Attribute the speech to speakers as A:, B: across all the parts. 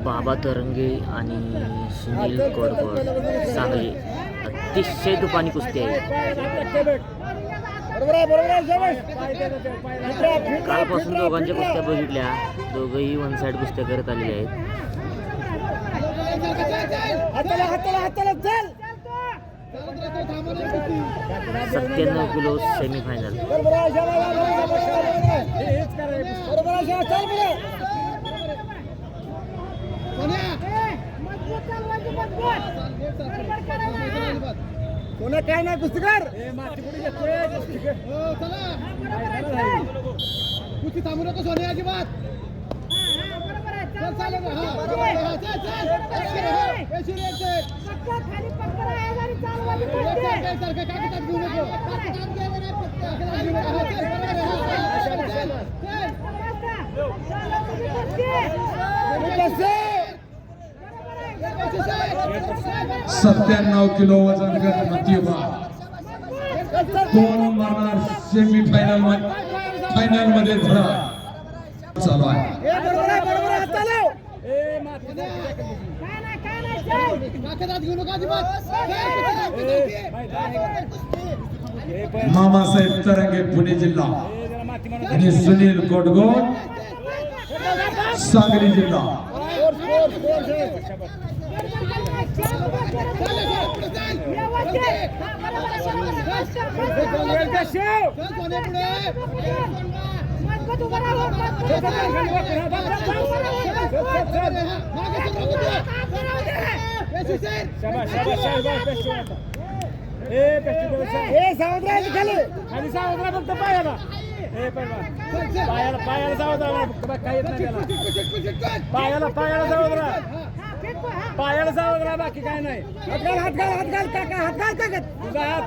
A: बाबा तरंगे आणि सुनील कोडकोड सांगली अतिशय तुफानी कुस्ती आहे. कालपासून दोघांच्या कुस्त्या बघितल्या, दोघंही वन साईड कुस्त्या करत आलेले आहेत. सत्त्याण्णव किलो सेमीफायनल.
B: कोणा काय नाही कुस्तीकर कुस्ती थांबू नको सोने अजिबात.
C: सत्त्याण्णव किलो वजन गट मध्यमा दोन मारणार सेमीफायनल मध्ये धडा चालू आहे. मामासाहेब तरंगे पुणे जिल्हा आणि सुनील कोडगोड सांगली जिल्हा.
B: पायाला सावधरा बाकी काय नाही. हात घाल काका हात घाल तुझा हात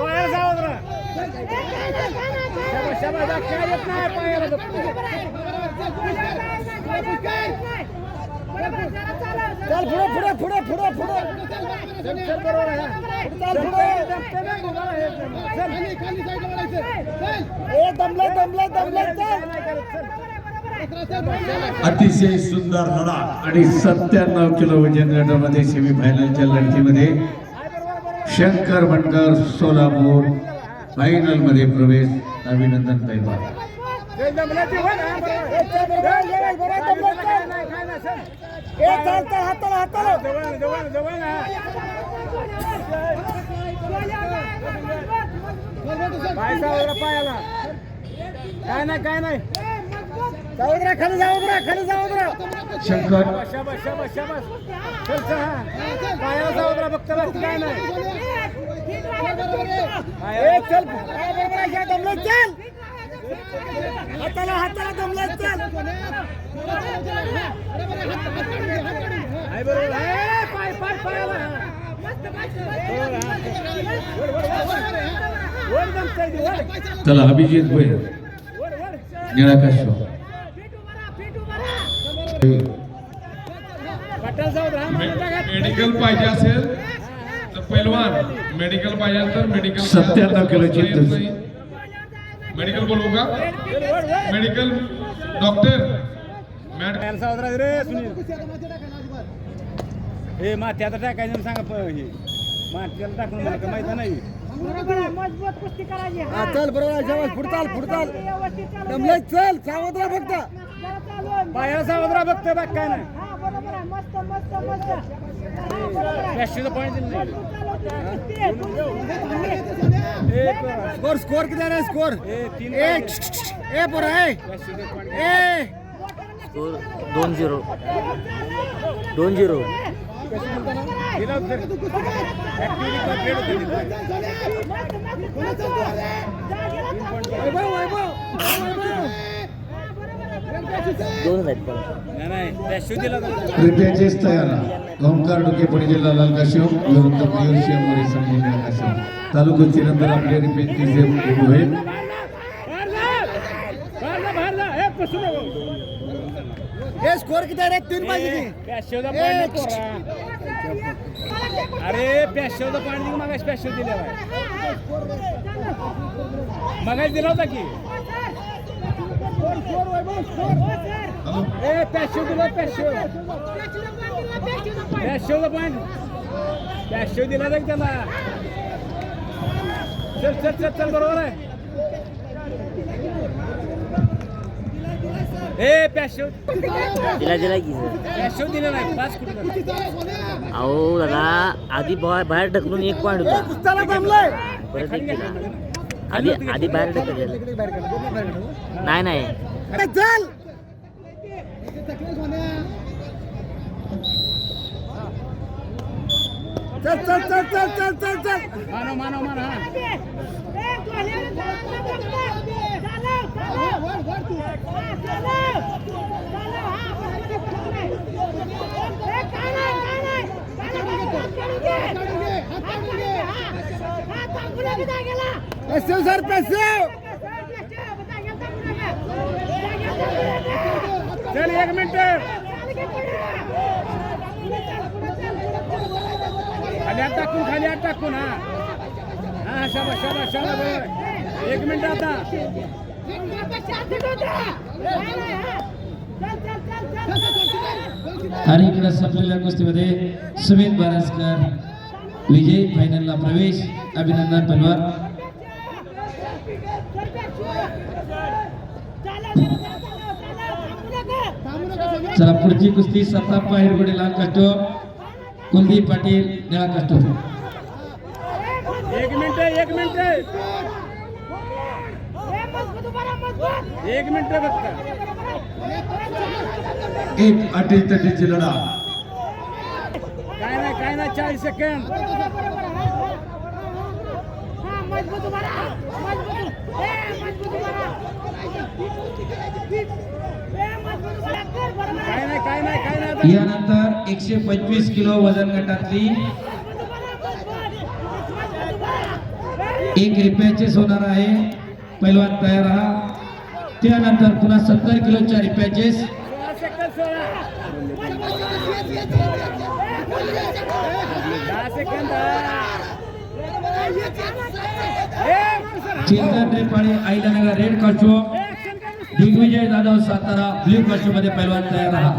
B: पायाला सावधरा. काय येत नाही पायाला. चल पुढे
C: अतिशय सुंदर लढा आणि 97 किलो वजन गटामध्ये सेमीफायनलच्या लढतीमध्ये शंकर बनकर सोलापूर फायनल मध्ये प्रवेश. अभिनंदन दैवा.
B: पायाला काय नाही जाऊद्रा खाली जाऊद्रा
C: शंकर
B: पायाला जाऊद्रा बघत काय नाही. चल हाताला दमला चल.
C: चला अभिजित भाई निळाकाश
D: मेडिकल पाहिजे असेल तर पहिलवान मेडिकल पाहिजे तर मेडिकल
C: 97 किलोची
D: मेडिकल बोलवू का? मेडिकल डॉक्टर
B: हे माती आता टाकायचं सांगा. मातीला टाकून मला माहित नाही.
E: मजबूत कुस्ती करायची.
B: चल बरोबर पुढचाल दमले चल. सावधरा फक्त पायाला सावधरा बघतो बाग काय नाही.
E: बरोबर आहे. मस्त
B: पॉईंट स्कोर किती आहे. स्कोर
A: 2-0.
C: रिपेचेस तयार. ओंकार डुके पुणे जिल्हा लाल काशिव विरुद्ध मयूर शेंबोरे संजय काशिव. चालू कुस्तीनंतर आपले रिपेच तिसरे होईल.
B: हे स्कोर किती आहे रे? 3 पाहिजे की
F: अरे पॅशोचं पाणी मग पॅशो दिलं मगाच दिला होता की पॅशो दिला पॅशोचं पाणी पॅशो दिला जाईल त्याला चल चल चल चल बरोबर आहे ए पॅशो
A: दिला की
F: पॅशो दिला नाही 5 कुठे
A: अहो दादा आधी बाहेर ढकलून 1 पॉईंट होता
B: कुस्ताला जमलंय.
A: परत 1 दिला आधी बाहेर ढकललं नाही
B: अरे चल चल चल चल चल चल चल चल
F: मानो हा
B: पैसे सर पैसे
F: चल 1 मिनिट खाली हात टाकून हा हा शाबास शाबास शाबास 1 मिनिट आता
G: आणि इकडे संपलेल्या कुस्तीमध्ये सुमित बारसकर विजयी फायनलला प्रवेश अभिनंदन पहलवान चला पुढची कुस्ती सत्ताप्पा हिरगोडे लाल कास्टो कुलदीप पाटील निळा कास्टो
F: 1 मिनिट 1 मिनिट फक्त
C: 1 अटीतटीची लढा.
F: काय नाही 40 सेकंड काय नाही
G: यानंतर 125 किलो वजन गटातली 1 रिपॅचेस होणार आहे पैलवान तयार राहा त्यानंतर पुन्हा 70 किलोच्या रिपॅचेस
F: 16 सेकंद
G: चिंतन रेपाळे आईलानगर रेड कास्टो दिग्विजय जाधव सातारा ब्ल्यू कास्टो मध्ये पैलवान तयार राहा